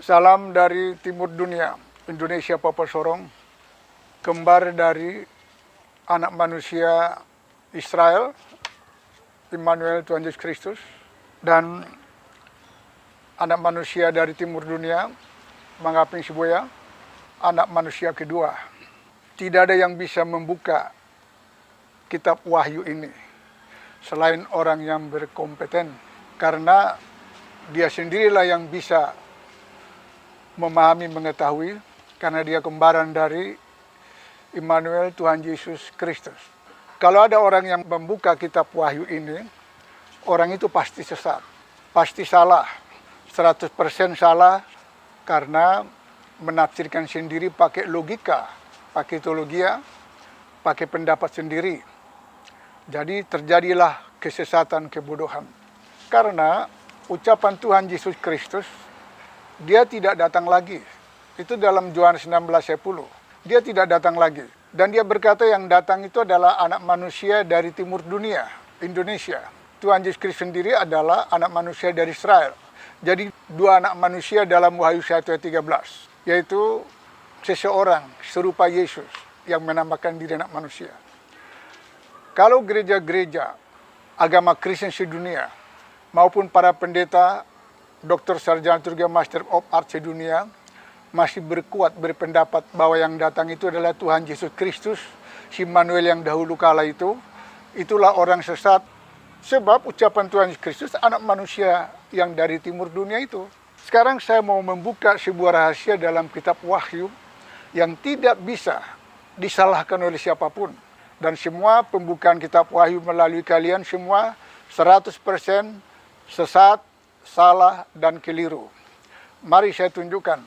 Salam dari timur dunia, Indonesia Papa Sorong, kembar dari anak manusia Israel, Immanuel Tuhan Yesus Kristus, dan anak manusia dari timur dunia, Mangaping Sibuya, anak manusia kedua. Tidak ada yang bisa membuka kitab Wahyu ini selain orang yang berkompeten, karena dia sendirilah yang bisa memahami, mengetahui, karena dia kembaran dari Immanuel Tuhan Yesus Kristus. Kalau ada orang yang membuka kitab Wahyu ini, orang itu pasti sesat, pasti salah, 100% salah, karena menafsirkan sendiri pakai logika, pakai teologia, pakai pendapat sendiri. Jadi terjadilah kesesatan, kebodohan. Karena ucapan Tuhan Yesus Kristus, dia tidak datang lagi. Itu dalam Yohanes 16:10. Dia tidak datang lagi. Dan dia berkata yang datang itu adalah anak manusia dari timur dunia, Indonesia. Tuhan Yesus Kristus sendiri adalah anak manusia dari Israel. Jadi dua anak manusia dalam Wahyu 1:13, yaitu seseorang serupa Yesus yang menamakan diri anak manusia. Kalau gereja-gereja agama Kristen sedunia maupun para pendeta, dokter, sarjana teologi, master of arts sedunia masih berkuat berpendapat bahwa yang datang itu adalah Tuhan Yesus Kristus, si Immanuel yang dahulu kala itu, itulah orang sesat. Sebab ucapan Tuhan Yesus Kristus anak manusia yang dari timur dunia itu. Sekarang saya mau membuka sebuah rahasia dalam kitab Wahyu yang tidak bisa disalahkan oleh siapapun. Dan semua pembukaan kitab Wahyu melalui kalian semua 100% sesat, salah, dan keliru. Mari saya tunjukkan.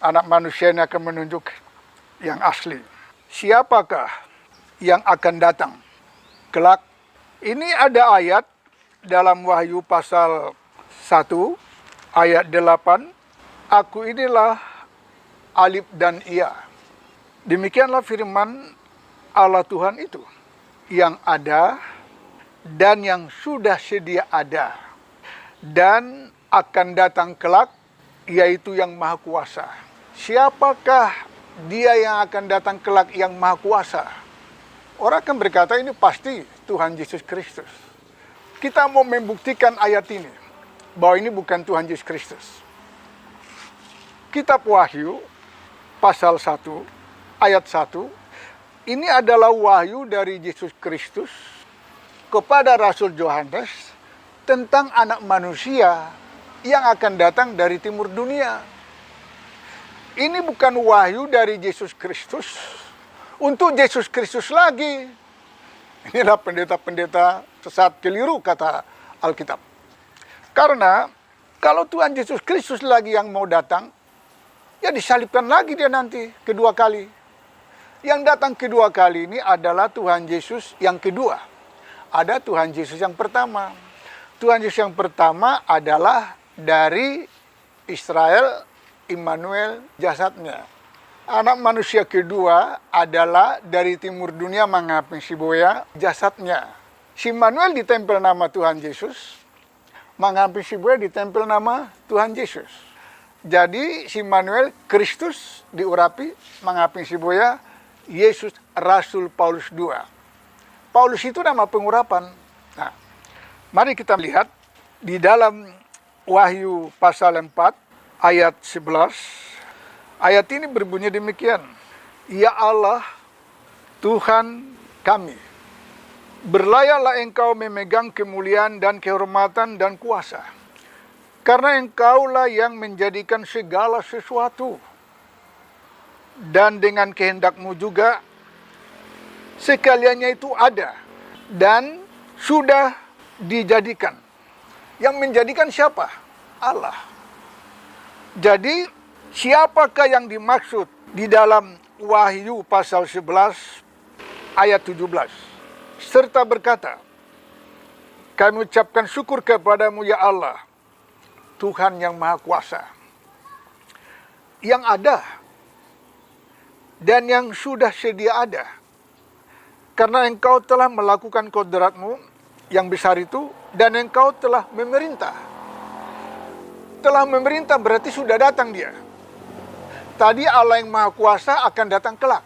Anak manusia ini akan menunjuk yang asli. Siapakah yang akan datang kelak? Ini ada ayat dalam Wahyu pasal 1, ayat 8. Aku inilah Alif dan Ia. Demikianlah firman Allah Tuhan itu, yang ada dan yang sudah sedia ada, dan akan datang kelak, yaitu yang Maha Kuasa. Siapakah dia yang akan datang kelak yang Maha Kuasa? Orang akan berkata ini pasti Tuhan Yesus Kristus. Kita mau membuktikan ayat ini, bahwa ini bukan Tuhan Yesus Kristus. Kitab Wahyu, pasal 1, ayat 1, ini adalah wahyu dari Yesus Kristus kepada Rasul Yohanes tentang anak manusia yang akan datang dari timur dunia. Ini bukan wahyu dari Yesus Kristus untuk Yesus Kristus lagi. Inilah pendeta-pendeta sesat keliru kata Alkitab. Karena kalau Tuhan Yesus Kristus lagi yang mau datang, ya disalibkan lagi dia nanti kedua kali. Yang datang kedua kali ini adalah Tuhan Yesus yang kedua. Ada Tuhan Yesus yang pertama. Tuhan Yesus yang pertama adalah dari Israel, Immanuel, jasadnya. Anak manusia kedua adalah dari timur dunia, Mangaping Sibuya, jasadnya. Si Immanuel ditempel nama Tuhan Yesus, Mangaping Sibuya ditempel nama Tuhan Yesus. Jadi si Immanuel, Kristus diurapi, Mangaping Sibuya, Yesus Rasul Paulus II. Paulus itu nama pengurapan. Nah, mari kita lihat di dalam Wahyu pasal 4 ayat 11. Ayat ini berbunyi demikian. Ya Allah, Tuhan kami, berlayarlah engkau memegang kemuliaan dan kehormatan dan kuasa. Karena engkaulah yang menjadikan segala sesuatu. Dan dengan kehendakmu juga, sekaliannya itu ada dan sudah dijadikan. Yang menjadikan siapa? Allah. Jadi, siapakah yang dimaksud di dalam Wahyu pasal 11 ayat 17? Serta berkata, kami ucapkan syukur kepadamu ya Allah, Tuhan yang Maha Kuasa, yang ada dan yang sudah sedia ada. Karena engkau telah melakukan kodratmu yang besar itu, dan engkau telah memerintah. Telah memerintah berarti sudah datang dia. Tadi Allah yang Maha Kuasa akan datang kelak.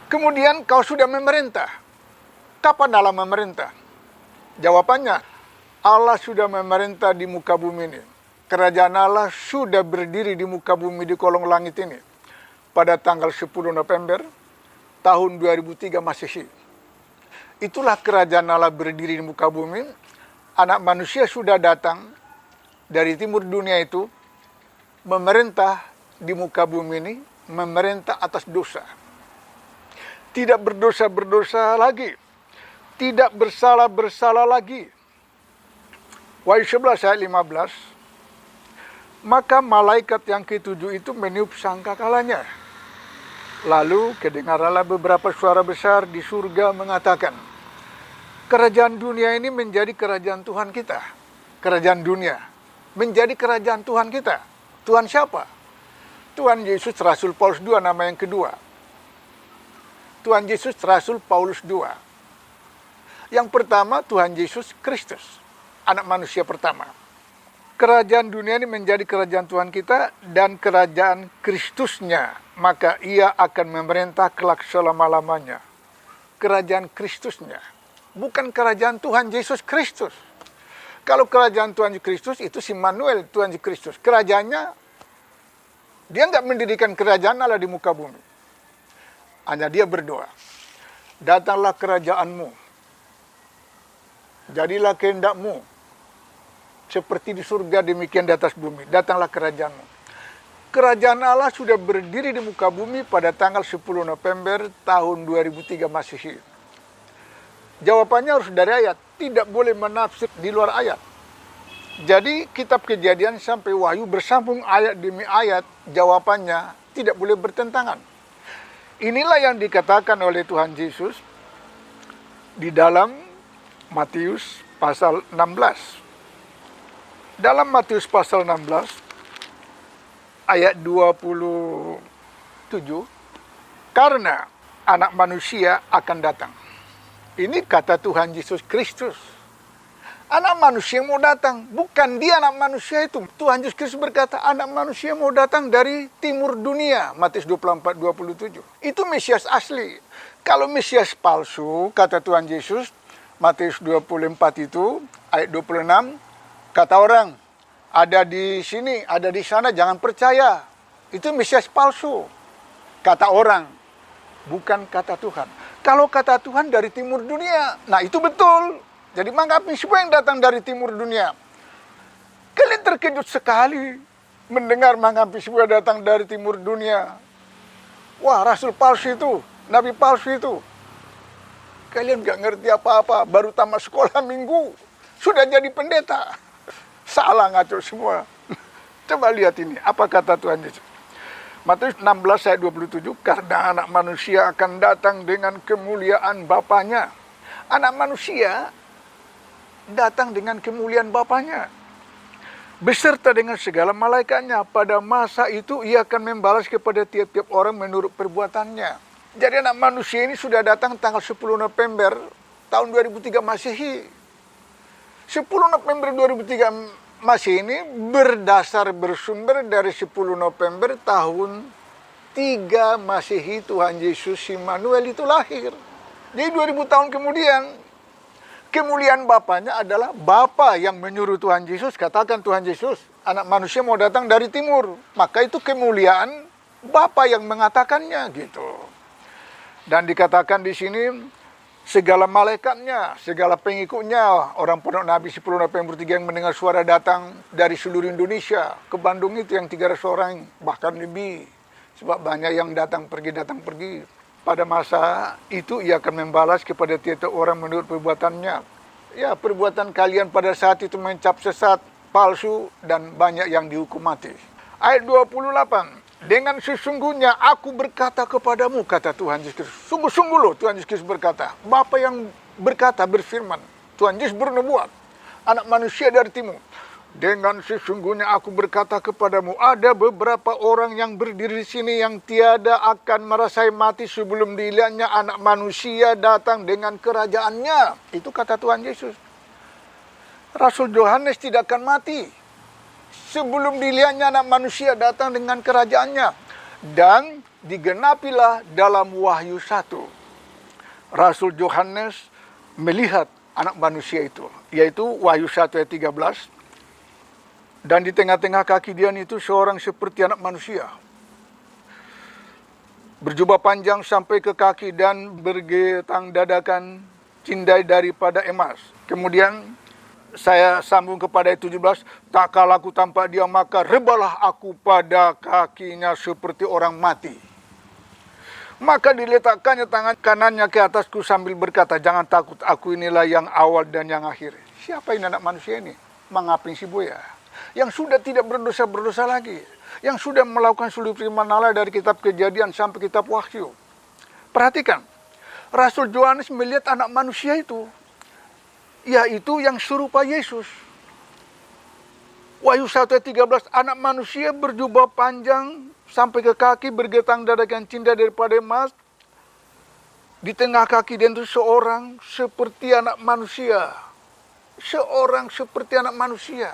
Kemudian kau sudah memerintah. Kapan Allah memerintah? Jawabannya, Allah sudah memerintah di muka bumi ini. Kerajaan Allah sudah berdiri di muka bumi di kolong langit ini. Pada tanggal 10 November tahun 2003 Masehi. Itulah kerajaan Allah berdiri di muka bumi. Anak manusia sudah datang dari timur dunia itu, memerintah di muka bumi ini, memerintah atas dosa. Tidak berdosa-berdosa lagi. Tidak bersalah-bersalah lagi. Wahyu 11 ayat 15. Maka malaikat yang ketujuh itu meniup sangkakalanya. Lalu kedengaranlah beberapa suara besar di surga mengatakan, kerajaan dunia ini menjadi kerajaan Tuhan kita. Kerajaan dunia menjadi kerajaan Tuhan kita. Tuhan siapa? Tuhan Yesus Rasul Paulus II, nama yang kedua. Tuhan Yesus Rasul Paulus II. Yang pertama Tuhan Yesus Kristus, anak manusia pertama. Kerajaan dunia ini menjadi kerajaan Tuhan kita dan kerajaan Kristusnya. Maka ia akan memerintah kelak selama-lamanya. Kerajaan Kristusnya. Bukan kerajaan Tuhan Yesus Kristus. Kalau kerajaan Tuhan Yesus Kristus itu si Immanuel, Tuhan Yesus Kristus. Kerajaannya, dia nggak mendirikan kerajaan Allah di muka bumi. Hanya dia berdoa. Datanglah kerajaanmu. Jadilah kehendakmu. Seperti di surga, demikian di atas bumi. Datanglah kerajaanmu. Kerajaan Allah sudah berdiri di muka bumi pada tanggal 10 November tahun 2003 Masehi. Jawabannya harus dari ayat. Tidak boleh menafsir di luar ayat. Jadi kitab Kejadian sampai Wahyu bersambung ayat demi ayat. Jawabannya tidak boleh bertentangan. Inilah yang dikatakan oleh Tuhan Yesus di dalam Matius pasal 16. Dalam Matius pasal 16, ayat 27, karena anak manusia akan datang. Ini kata Tuhan Yesus Kristus. Anak manusia mau datang, bukan dia anak manusia itu. Tuhan Yesus Kristus berkata, anak manusia mau datang dari timur dunia. Matius 24, 27. Itu Mesias asli. Kalau Mesias palsu, kata Tuhan Yesus, Matius 24 itu, ayat 26, kata orang, ada di sini, ada di sana, jangan percaya. Itu Mesias palsu. Kata orang, bukan kata Tuhan. Kalau kata Tuhan dari timur dunia, nah itu betul. Jadi mengapa semua yang datang dari timur dunia? Kalian terkejut sekali mendengar mengapa semua datang dari timur dunia. Wah, rasul palsu itu, nabi palsu itu. Kalian gak ngerti apa-apa, baru tamat sekolah minggu, sudah jadi pendeta. Salah ngaco semua. Coba lihat ini, apa kata Tuhan Yesus. Matius 16 ayat 27, karena anak manusia akan datang dengan kemuliaan Bapanya. Anak manusia datang dengan kemuliaan Bapanya. Beserta dengan segala malaikatnya. Pada masa itu ia akan membalas kepada tiap-tiap orang menurut perbuatannya. Jadi anak manusia ini sudah datang tanggal 10 November tahun 2003 Masehi. 10 November 2003 Masehi ini bersumber dari 10 November tahun 3 Masehi Tuhan Yesus Immanuel itu lahir. Jadi 2000 tahun kemudian, kemuliaan Bapanya adalah Bapa yang menyuruh Tuhan Yesus. Katakan Tuhan Yesus, anak manusia mau datang dari timur. Maka itu kemuliaan Bapa yang mengatakannya gitu. Dan dikatakan di sini, segala malaikatnya, segala pengikutnya, orang pondok Nabi 10 November 3 yang mendengar suara datang dari seluruh Indonesia. Ke Bandung itu yang 300 orang, bahkan lebih. Sebab banyak yang datang pergi. Pada masa itu ia akan membalas kepada tiap orang menurut perbuatannya. Ya, perbuatan kalian pada saat itu mencap sesat, palsu, dan banyak yang dihukum mati. Ayat 28. Dengan sesungguhnya aku berkata kepadamu, kata Tuhan Yesus Kristus. Sungguh-sungguh loh Tuhan Yesus Kristus berkata. Bapa yang berkata, berfirman. Tuhan Yesus bernubuat. Anak manusia dari timur. Dengan sesungguhnya aku berkata kepadamu, ada beberapa orang yang berdiri di sini yang tiada akan merasai mati sebelum dilihatnya anak manusia datang dengan kerajaannya. Itu kata Tuhan Yesus. Rasul Yohanes tidak akan mati. sebelum dilihatnya anak manusia datang dengan kerajaannya. Dan digenapilah dalam Wahyu 1. Rasul Yohanes melihat anak manusia itu, yaitu Wahyu 1 ayat 13. Dan di tengah-tengah kaki dia itu seorang seperti anak manusia, berjubah panjang sampai ke kaki dan bergetang dadakan cindai daripada emas. Kemudian saya sambung kepada ayat 17, tak kala aku tampak dia, maka rebalah aku pada kakinya seperti orang mati. Maka diletakkannya tangan kanannya ke atasku sambil berkata, jangan takut, aku inilah yang awal dan yang akhir. Siapa ini anak manusia ini? Mangaping si buaya, yang sudah tidak berdosa lagi, yang sudah melakukan seluruh firman Allah dari kitab Kejadian sampai kitab Wahyu. Perhatikan, Rasul Yohanes melihat anak manusia itu, yaitu yang serupa Yesus. Wahyu 1 ayat 13, anak manusia berjubah panjang sampai ke kaki, bergetang dadakan cinta daripada emas. Di tengah kaki dia itu seorang seperti anak manusia. Seorang seperti anak manusia.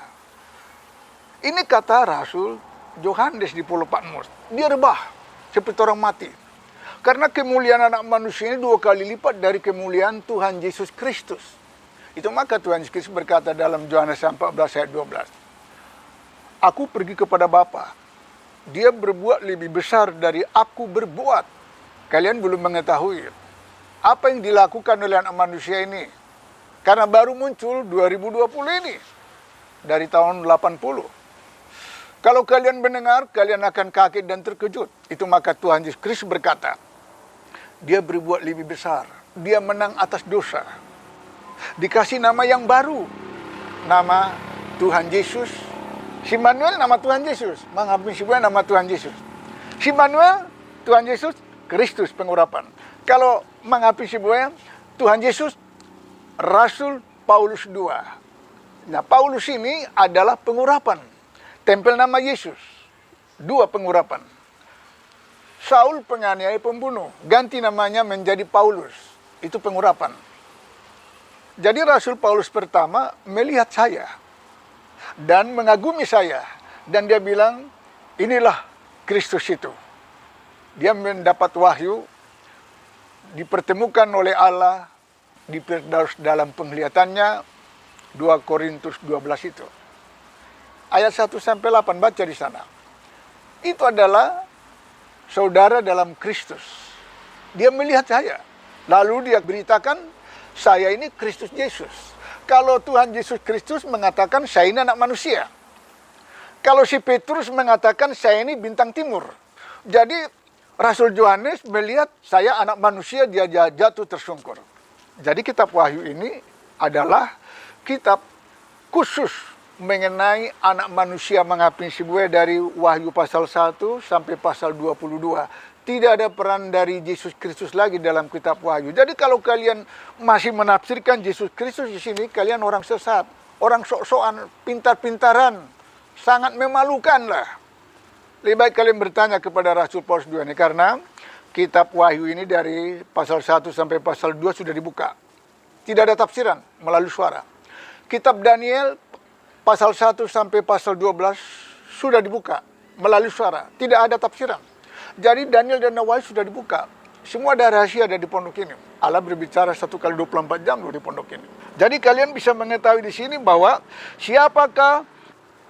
Ini kata Rasul Yohanes di Pulau Patmos. Dia rebah seperti orang mati. Karena kemuliaan anak manusia ini 2 kali lipat dari kemuliaan Tuhan Yesus Kristus. Itu maka Tuhan Yesus Kristus berkata dalam Yohanes 14 ayat 12. Aku pergi kepada Bapa, dia berbuat lebih besar dari aku berbuat. Kalian belum mengetahui apa yang dilakukan oleh anak manusia ini. Karena baru muncul 2020 ini, dari tahun 80. Kalau kalian mendengar, kalian akan kaget dan terkejut. Itu maka Tuhan Yesus Kristus berkata, dia berbuat lebih besar. Dia menang atas dosa. Dikasih nama yang baru. Nama Tuhan Yesus. Si Manuel nama Tuhan Yesus. Mengapa si buaya nama Tuhan Yesus? Si Manuel, Tuhan Yesus, Kristus pengurapan. Kalau mengapa si buaya, Tuhan Yesus, Rasul Paulus II. Nah, Paulus ini adalah pengurapan. Tempel nama Yesus. 2 pengurapan. Saul penganiaya pembunuh. Ganti namanya menjadi Paulus. Itu pengurapan. Jadi Rasul Paulus pertama melihat saya dan mengagumi saya. Dan dia bilang, inilah Kristus itu. Dia mendapat wahyu, dipertemukan oleh Allah di Firdaus dalam penglihatannya, 2 Korintus 12 itu. Ayat 1-8 baca di sana. Itu adalah saudara dalam Kristus. Dia melihat saya. Lalu dia beritakan, saya ini Kristus Yesus. Kalau Tuhan Yesus Kristus mengatakan saya ini anak manusia. Kalau si Petrus mengatakan saya ini bintang timur. Jadi Rasul Yohanes melihat saya anak manusia, dia jatuh tersungkur. Jadi kitab Wahyu ini adalah kitab khusus mengenai anak manusia mengaping si buaya dari Wahyu pasal 1 sampai pasal 22. Tidak ada peran dari Yesus Kristus lagi dalam kitab Wahyu. Jadi kalau kalian masih menafsirkan Yesus Kristus di sini, kalian orang sesat, orang sok-sokan, pintar-pintaran, sangat memalukan lah. Lebih baik kalian bertanya kepada Rasul Paulus II ini, karena kitab Wahyu ini dari pasal 1 sampai pasal 2 sudah dibuka. Tidak ada tafsiran melalui suara. Kitab Daniel pasal 1 sampai pasal 12 sudah dibuka melalui suara. Tidak ada tafsiran. Jadi Daniel dan Wahyu sudah dibuka. Semua ada rahasia ada di pondok ini. Allah berbicara 1 kali 24 jam di pondok ini. Jadi kalian bisa mengetahui di sini bahwa siapakah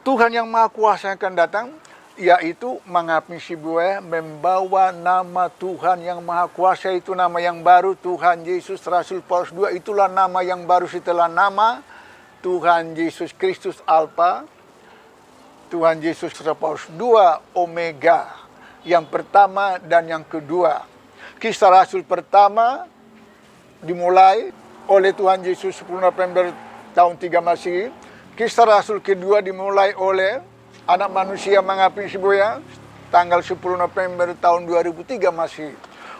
Tuhan yang Maha Kuasa yang akan datang, yaitu mengaping si buaya membawa nama Tuhan yang Maha Kuasa, itu nama yang baru, Tuhan Yesus. Rasul Paulus II, itulah nama yang baru setelah nama Tuhan Yesus Kristus Alfa, Tuhan Yesus Paulus II Omega, yang pertama dan yang kedua. Kisah Rasul pertama dimulai oleh Tuhan Yesus 10 November tahun 3 Masehi. Kisah Rasul kedua dimulai oleh anak manusia mengaping si buaya tanggal 10 November tahun 2003 Masehi.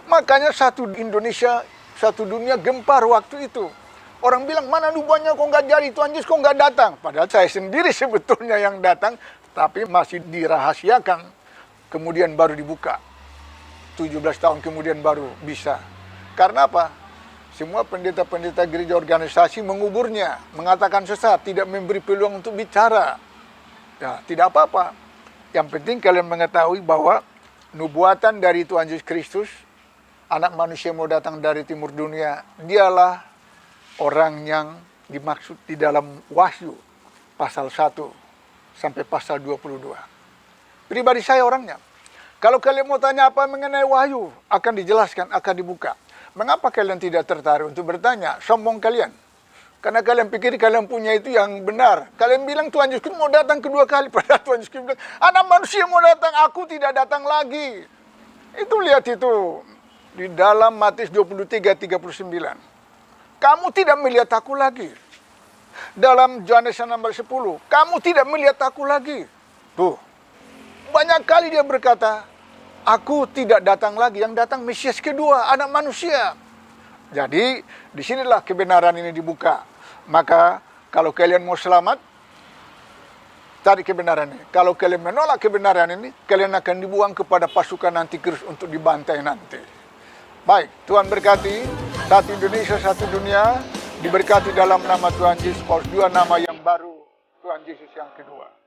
Makanya satu Indonesia, satu dunia gempar waktu itu. Orang bilang, mana lubangnya kok nggak jadi, Tuhan Yesus kok nggak datang. Padahal saya sendiri sebetulnya yang datang, tapi masih dirahasiakan. Kemudian baru dibuka. 17 tahun kemudian baru bisa. Karena apa? Semua pendeta-pendeta gereja organisasi menguburnya, mengatakan sesat, tidak memberi peluang untuk bicara. Ya, tidak apa-apa. Yang penting kalian mengetahui bahwa nubuatan dari Tuhan Yesus Kristus, anak manusia mau datang dari timur dunia, dialah orang yang dimaksud di dalam Wahyu pasal 1 sampai pasal 22. Pribadi saya orangnya. Kalau kalian mau tanya apa mengenai Wahyu, akan dijelaskan, akan dibuka. Mengapa kalian tidak tertarik untuk bertanya? Sombong kalian. Karena kalian pikir kalian punya itu yang benar. Kalian bilang Tuhan Yesus mau datang kedua kali. Padahal Tuhan Yesus bilang, anak manusia mau datang, aku tidak datang lagi. Itu lihat itu. Di dalam Matius 23:39. Kamu tidak melihat aku lagi. Dalam Yohanes 16:10. Kamu tidak melihat aku lagi. Tuh. Banyak kali dia berkata, aku tidak datang lagi. Yang datang Mesias kedua, anak manusia. Jadi, disinilah kebenaran ini dibuka. Maka, kalau kalian mau selamat, cari kebenaran ini. Kalau kalian menolak kebenaran ini, kalian akan dibuang kepada pasukan antikristus untuk dibantai nanti. Baik, Tuhan berkati. Satu Indonesia, satu dunia. Diberkati dalam nama Tuhan Yesus. Dua nama yang baru, Tuhan Yesus yang kedua.